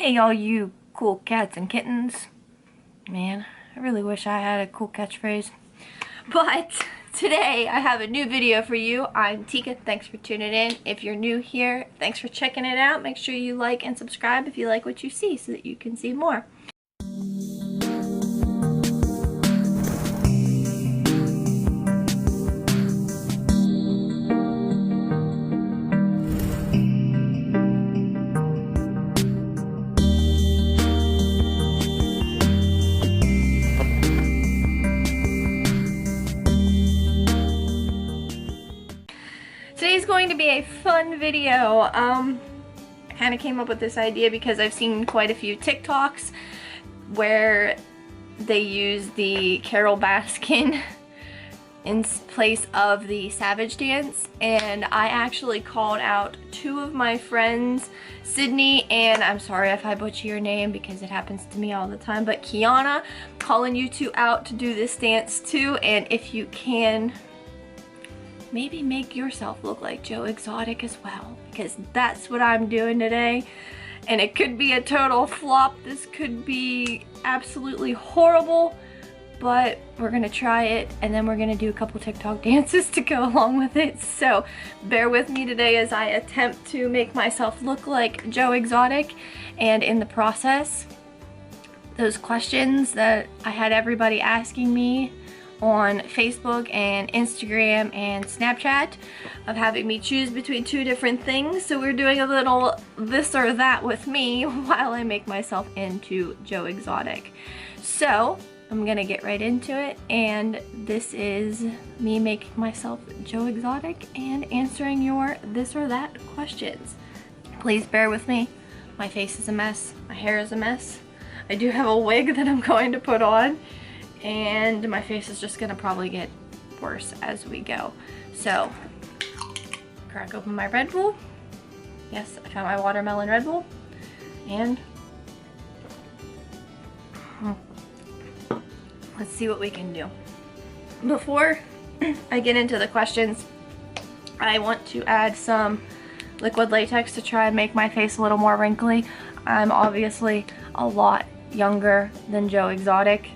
Hey all you cool cats and kittens. Man, I really wish I had a cool catchphrase. But today I have a new video for you. I'm Teacup, thanks for tuning in. If you're new here, thanks for checking it out. Make sure you like and subscribe if you like what you see so that you can see more. Today's going to be a fun video. I kind of came up with this idea because I've seen quite a few TikToks where they use the Carole Baskin in place of the Savage dance, and I actually called out two of my friends, Sydney, and I'm sorry if I butcher your name because it happens to me all the time, but Kiana, calling you two out to do this dance too. And if you can, maybe make yourself look like Joe Exotic as well, because that's what I'm doing today. And it could be a total flop. This could be absolutely horrible, but we're gonna try it, and then we're gonna do a couple TikTok dances to go along with it. So bear with me today as I attempt to make myself look like Joe Exotic. And in the process, those questions that I had everybody asking me on Facebook and Instagram and Snapchat of having me choose between two different things. So we're doing a little this or that with me while I make myself into Joe Exotic. So I'm gonna get right into it, and this is me making myself Joe Exotic and answering your this or that questions. Please bear with me. My face is a mess, my hair is a mess. I do have a wig that I'm going to put on, and my face is just gonna probably get worse as we go. So, crack open my Red Bull. Yes, I found my watermelon Red Bull. And let's see what we can do. Before I get into the questions, I want to add some liquid latex to try and make my face a little more wrinkly. I'm obviously a lot younger than Joe Exotic,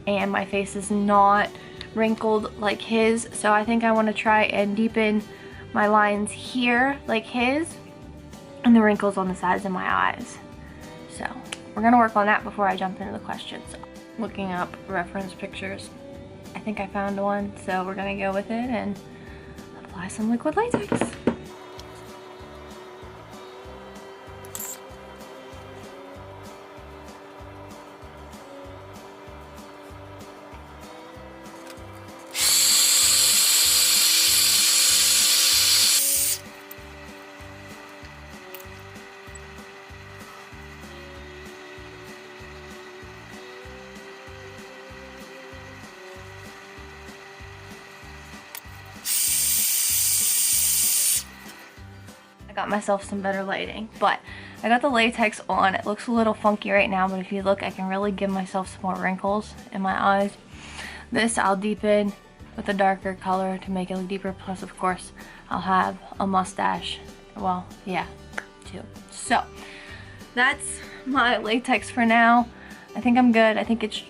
and my face is not wrinkled like his, so I think I want to try and deepen my lines here like his, and the wrinkles on the sides of my eyes. So we're gonna work on that before I jump into the questions. Looking up reference pictures, I think I found one, so we're gonna go with it and apply some liquid latex. I got myself some better lighting, but I got the latex on. It looks a little funky right now, but if you look, I can really give myself some more wrinkles in my eyes. This I'll deepen with a darker color to make it look deeper, plus of course I'll have a mustache. Well, yeah, too. So that's my latex for now. I think I'm good. I think it's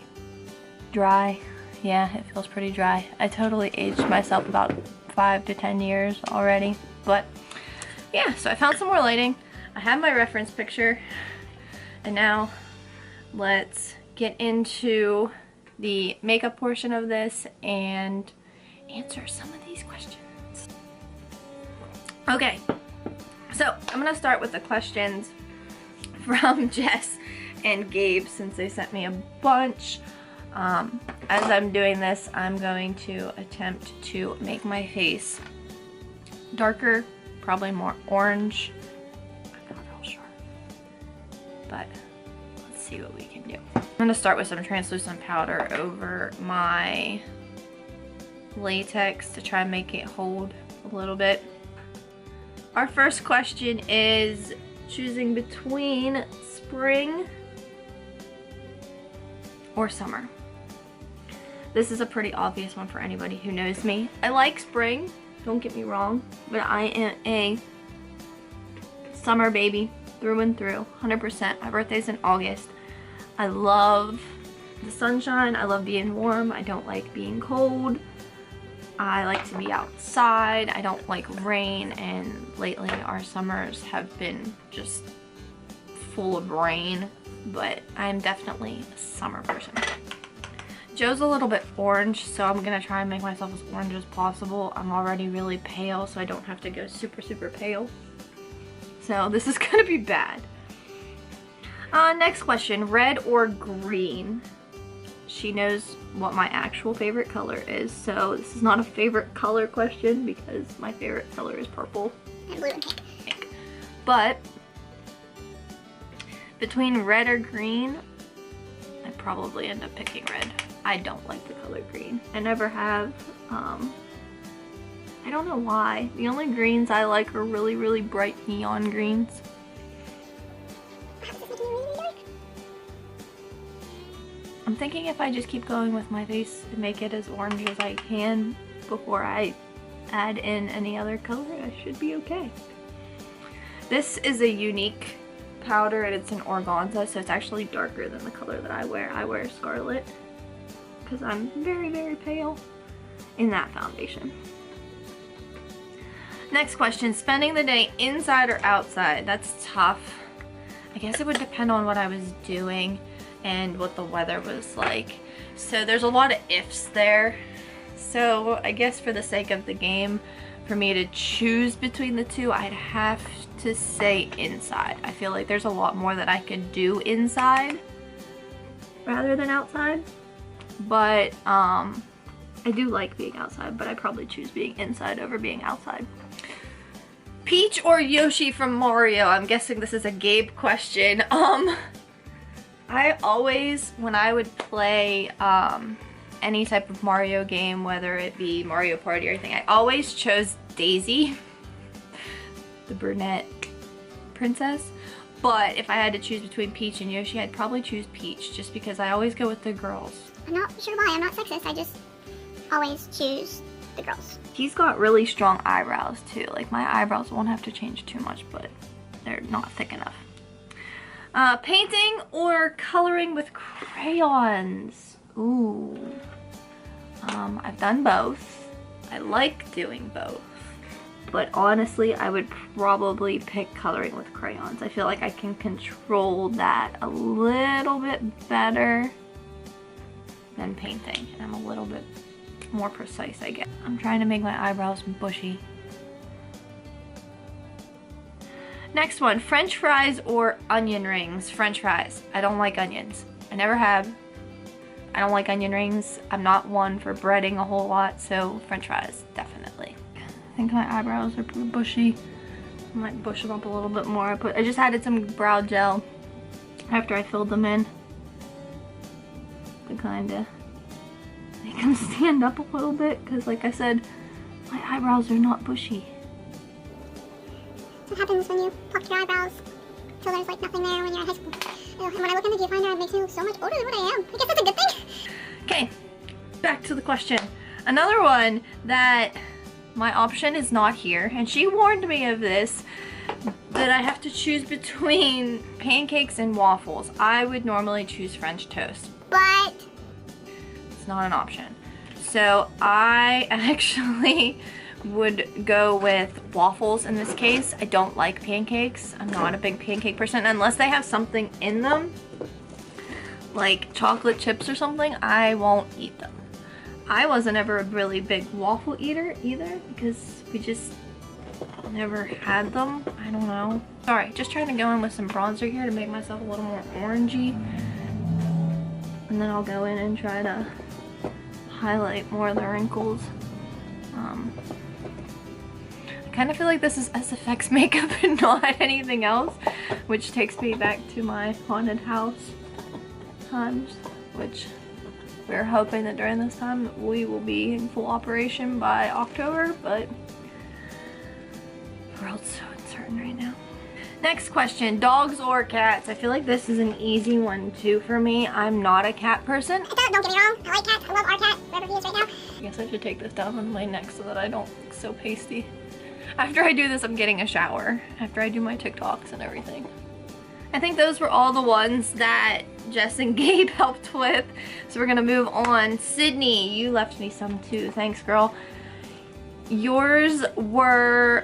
dry. Yeah, it feels pretty dry. I totally aged myself about 5 to 10 years already, but yeah, so I found some more lighting. I have my reference picture, and now let's get into the makeup portion of this and answer some of these questions. Okay, so I'm gonna start with the questions from Jess and Gabe, since they sent me a bunch. As I'm doing this, I'm going to attempt to make my face darker, probably more orange. I'm not real sure, but let's see what we can do. I'm gonna start with some translucent powder over my latex to try and make it hold a little bit. Our first question is choosing between spring or summer. This is a pretty obvious one for anybody who knows me. I like spring, don't get me wrong, but I am a summer baby. through and through, 100%. My birthday's in August. I love the sunshine. I love being warm. I don't like being cold. I like to be outside. I don't like rain, and lately our summers have been just full of rain, but I'm definitely a summer person. Joe's a little bit orange, so I'm gonna try and make myself as orange as possible. I'm already really pale, so I don't have to go super, super pale. So this is gonna be bad. Next question, red or green? She knows what my actual favorite color is, so this is not a favorite color question because my favorite color is purple. And blue and pink. But between red or green, I'd probably end up picking red. I don't like the color green. I never have. I don't know why. The only greens I like are really, really bright neon greens. I'm thinking if I just keep going with my face and make it as orange as I can before I add in any other color, I should be okay. This is a unique powder and it's an organza, so it's actually darker than the color that I wear. I wear scarlet because I'm very, very pale in that foundation. Next question, spending the day inside or outside? That's tough. I guess it would depend on what I was doing and what the weather was like. So there's a lot of ifs there. So I guess for the sake of the game, for me to choose between the two, I'd have to say inside. I feel like there's a lot more that I could do inside rather than outside. But I do like being outside, but I probably choose being inside over being outside. Peach or Yoshi from Mario? I'm guessing this is a Gabe question. I always, when I would play any type of Mario game, whether it be Mario Party or anything, I always chose Daisy, the brunette princess. But if I had to choose between Peach and Yoshi, I'd probably choose Peach, just because I always go with the girls. I'm not sure why. I'm not sexist. I just always choose the girls. He's got really strong eyebrows too. Like, my eyebrows won't have to change too much, but they're not thick enough. Painting or coloring with crayons? Ooh. I've done both. I like doing both. But honestly, I would probably pick coloring with crayons. I feel like I can control that a little bit better than painting. And I'm a little bit more precise, I guess. I'm trying to make my eyebrows bushy. Next one, French fries or onion rings? French fries. I don't like onions. I never have. I don't like onion rings. I'm not one for breading a whole lot, so French fries, definitely. I think my eyebrows are pretty bushy. I might bush them up a little bit more. I just added some brow gel after I filled them in to kind of make them stand up a little bit, because like I said, my eyebrows are not bushy. What happens when you pluck your eyebrows till there's like nothing there when you're in high school. And when I look in the viewfinder, it makes me look so much older than what I am. I guess that's a good thing. Okay, back to the question. Another one that my option is not here, and she warned me of this, that I have to choose between pancakes and waffles. I would normally choose French toast, but it's not an option. So I actually would go with waffles in this case. I don't like pancakes. I'm not a big pancake person unless they have something in them, like chocolate chips or something. I won't eat them. I wasn't ever a really big waffle eater either because we just never had them. I don't know. Sorry, just trying to go in with some bronzer here to make myself a little more orangey, and then I'll go in and try to highlight more of the wrinkles. I kind of feel like this is SFX makeup and not anything else, which takes me back to my haunted house times, which we're hoping that during this time we will be in full operation by October, but the world's so uncertain right now. Next question, dogs or cats? I feel like this is an easy one too for me. I'm not a cat person. Don't get me wrong, I like cats. I love our cat, wherever he is right now. I guess I should take this down on my neck so that I don't look so pasty. After I do this, I'm getting a shower. After I do my TikToks and everything. I think those were all the ones that Jess and Gabe helped with. So we're gonna move on. Sydney, you left me some too. Thanks, girl. Yours were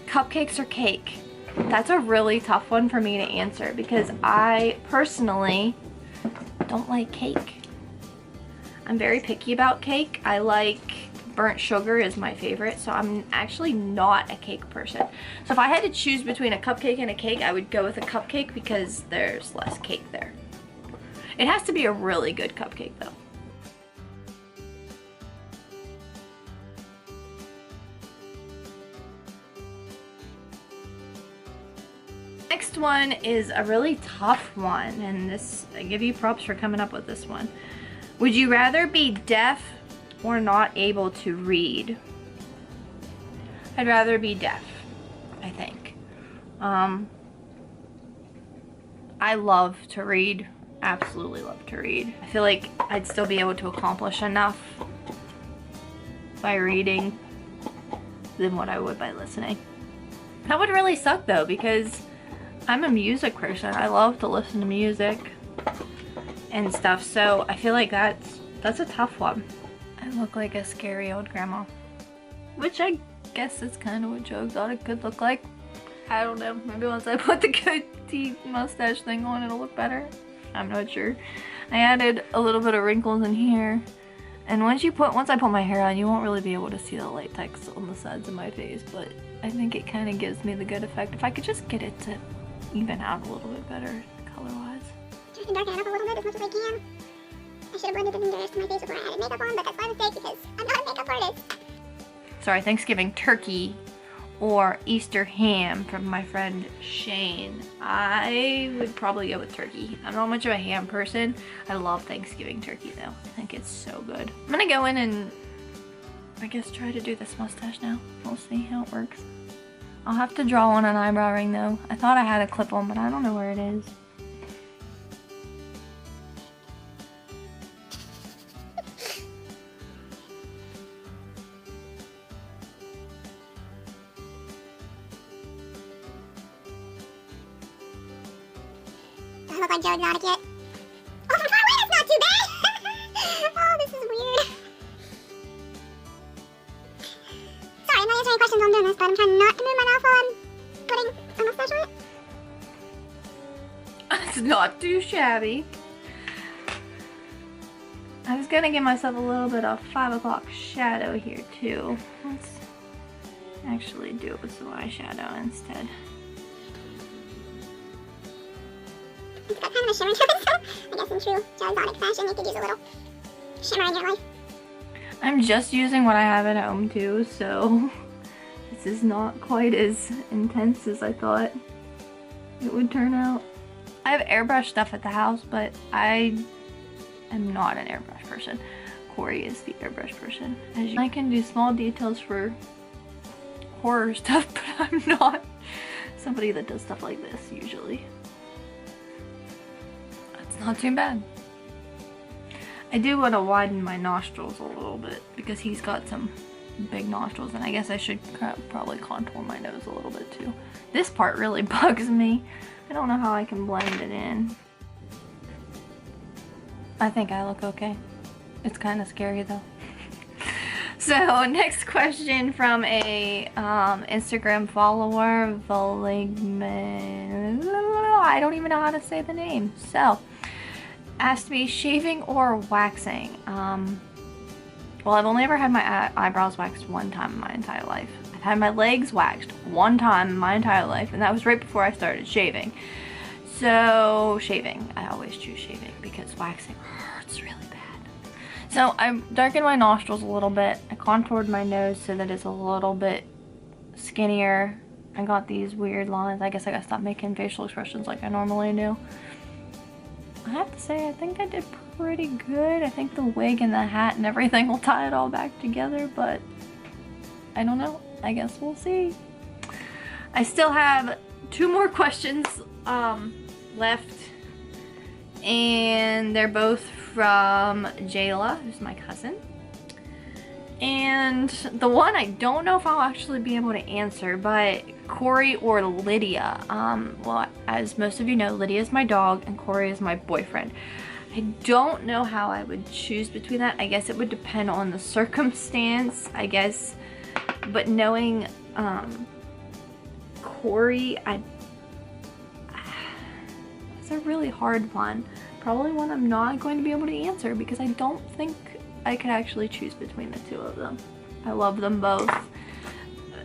cupcakes or cake? That's a really tough one for me to answer because I personally don't like cake. I'm very picky about cake. I like burnt sugar is my favorite, so I'm actually not a cake person. So if I had to choose between a cupcake and a cake, I would go with a cupcake because there's less cake there. It has to be a really good cupcake though. Next one is a really tough one, and this, I give you props for coming up with this one. Would you rather be deaf or not able to read? I'd rather be deaf, I think. I love to read, absolutely love to read. I feel like I'd still be able to accomplish enough by reading than what I would by listening. That would really suck though, because I'm a music person. I love to listen to music and stuff, so I feel like that's a tough one. I look like a scary old grandma, which I guess is kind of what Joe thought it could look like. I don't know, maybe once I put the goatee mustache thing on it'll look better. I'm not sure. I added a little bit of wrinkles in here, and once I put my hair on, you won't really be able to see the latex on the sides of my face, but I think it kind of gives me the good effect. If I could just get it to even out a little bit better color-wise. I can darken it up a little bit as much as I can. I should have blended it in there to my face before I added makeup on, but that's my mistake because I'm not a makeup artist. Sorry, Thanksgiving turkey or Easter ham from my friend Shane. I would probably go with turkey. I'm not much of a ham person. I love Thanksgiving turkey though. I think it's so good. I'm gonna go in and I guess try to do this mustache now. We'll see how it works. I'll have to draw on an eyebrow ring though. I thought I had a clip on, but I don't know where it is. I look like Joe Exotic yet? Oh, from far away, that's not too bad! Oh, this is weird. Sorry, I'm not answering questions while I'm doing this, but I'm trying not to move my mouth while I'm putting a mustache on it. It's not too shabby. I was gonna give myself a little bit of 5 o'clock shadow here too. Let's actually do it with some eyeshadow instead. It's got kind of a shimmer to it, so I guess in true Joe Exotic fashion, you could use a little shimmer in your life. I'm just using what I have at home too, so this is not quite as intense as I thought it would turn out. I have airbrush stuff at the house, but I am not an airbrush person. Cory is the airbrush person. I can do small details for horror stuff, but I'm not somebody that does stuff like this usually. Not too bad. I do want to widen my nostrils a little bit because he's got some big nostrils, and I guess I should probably contour my nose a little bit too. This part really bugs me. I don't know how I can blend it in. I think I look okay. It's kind of scary though. So next question from a Instagram follower, Valigman. I don't even know how to say the name. So asked me shaving or waxing. Well, I've only ever had my eyebrows waxed one time in my entire life. I've had my legs waxed one time in my entire life, and that was right before I started shaving. So shaving, I always choose shaving because waxing hurts really bad. So I darkened my nostrils a little bit. I contoured my nose so that it's a little bit skinnier. I got these weird lines. I guess I gotta stop making facial expressions like I normally do. I have to say, I think I did pretty good. I think the wig and the hat and everything will tie it all back together, but I don't know. I guess we'll see. I still have 2 more questions left, and they're both from Jayla, who's my cousin. And the one I don't know if I'll actually be able to answer, but Cory or Lydia. Well, as most of you know, Lydia is my dog and Cory is my boyfriend. I don't know how I would choose between that. I guess it would depend on the circumstance, I guess. But knowing Cory, it's a really hard one. Probably one I'm not going to be able to answer because I don't think I could actually choose between the two of them. I love them both.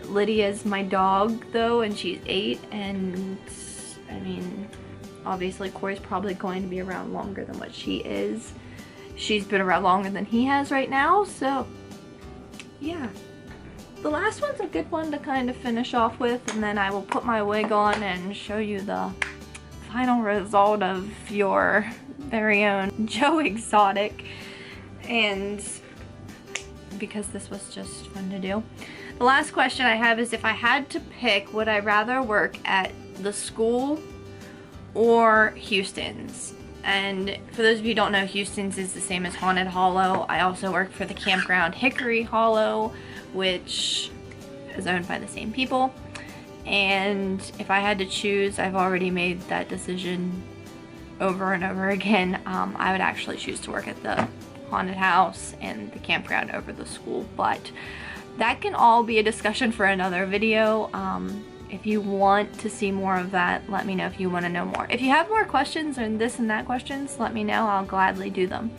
Lydia is my dog though, and she's 8, and I mean, obviously Cory's probably going to be around longer than what she is. She's been around longer than he has right now, so yeah. The last one's a good one to kind of finish off with, and then I will put my wig on and show you the final result of your very own Joe Exotic. And because this was just fun to do. The last question I have is, if I had to pick, would I rather work at the school or Houston's? And for those of you who don't know, Houston's is the same as Haunted Hollow. I also work for the campground Hickory Hollow, which is owned by the same people. And if I had to choose, I've already made that decision over and over again. I would actually choose to work at the haunted house and the campground over the school, but that can all be a discussion for another video. If you want to see more of that, let me know if you want to know more. If you have more questions or this and that questions, let me know. I'll gladly do them.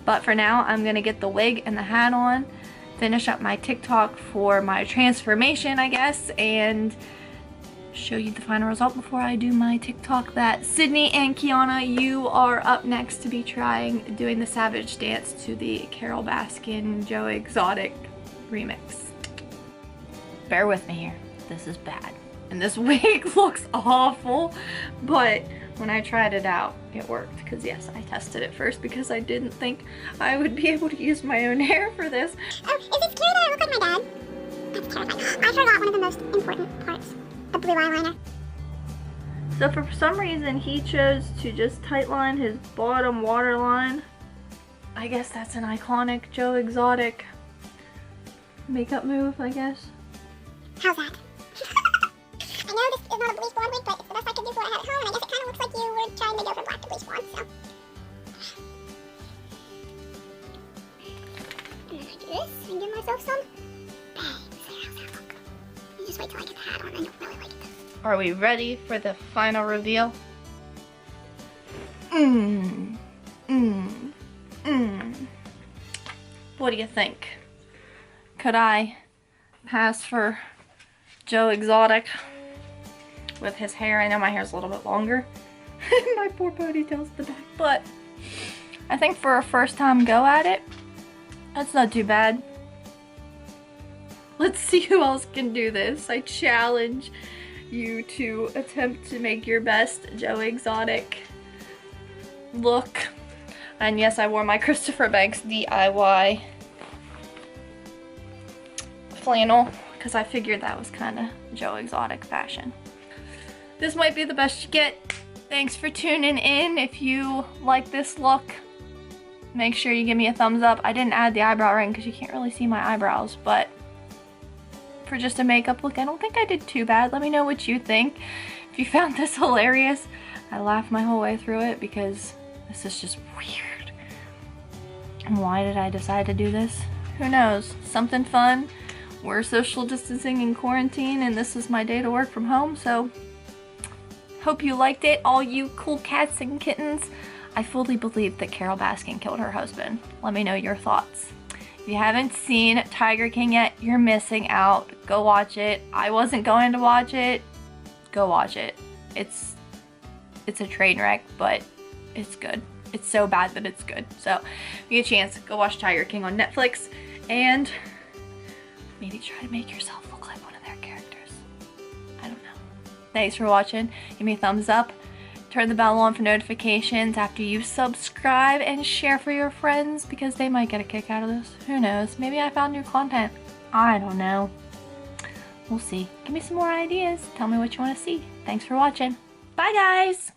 But for now, I'm gonna get the wig and the hat on, finish up my TikTok for my transformation, I guess, and show you the final result before I do my TikTok. That Sydney and Kiana, you are up next to be doing the Savage dance to the Carole Baskin Joe Exotic remix. Bear with me here, this is bad. And this wig looks awful, but when I tried it out, it worked. Because yes, I tested it first because I didn't think I would be able to use my own hair for this. Oh, is it scary that I look like my dad? That's terrifying. I forgot one of the most important parts. The blue eyeliner. So for some reason he chose to just tightline his bottom waterline. I guess that's an iconic Joe Exotic makeup move, I guess. How's that? I know this is not a bleach blonde wig, but it's the best I could do for what I had at home, and I guess it kind of looks like you were trying to go from black to bleach blonde, so. And then I do this and give myself some bangs. How's that look? You just wait till I get the hat on, and you'll really like it. Are we ready for the final reveal? What do you think? Could I pass for Joe Exotic with his hair? I know my hair's a little bit longer. My poor ponytail's the back, but I think for a first time go at it, that's not too bad. Let's see who else can do this. I challenge you to attempt to make your best Joe Exotic look. And yes, I wore my Christopher Banks DIY flannel because I figured that was kind of Joe Exotic fashion. This might be the best you get. Thanks for tuning in. If you like this look, make sure you give me a thumbs up. I didn't add the eyebrow ring because you can't really see my eyebrows, but for just a makeup look, I don't think I did too bad. Let me know what you think. If you found this hilarious, I laughed my whole way through it because this is just weird. And why did I decide to do this? Who knows? Something fun. We're social distancing in quarantine and this is my day to work from home, so hope you liked it, all you cool cats and kittens. I fully believe that Carole Baskin killed her husband. Let me know your thoughts. If you haven't seen Tiger King yet, you're missing out. Go watch it. I wasn't going to watch it. Go watch it. It's a train wreck, but it's good. It's so bad that it's good. So if you get a chance, go watch Tiger King on Netflix and maybe try to make yourself look like one of their characters. I don't know. Thanks for watching. Give me a thumbs up. Turn the bell on for notifications after you subscribe, and share for your friends because they might get a kick out of this. Who knows? Maybe I found new content. I don't know. We'll see. Give me some more ideas. Tell me what you want to see. Thanks for watching. Bye, guys!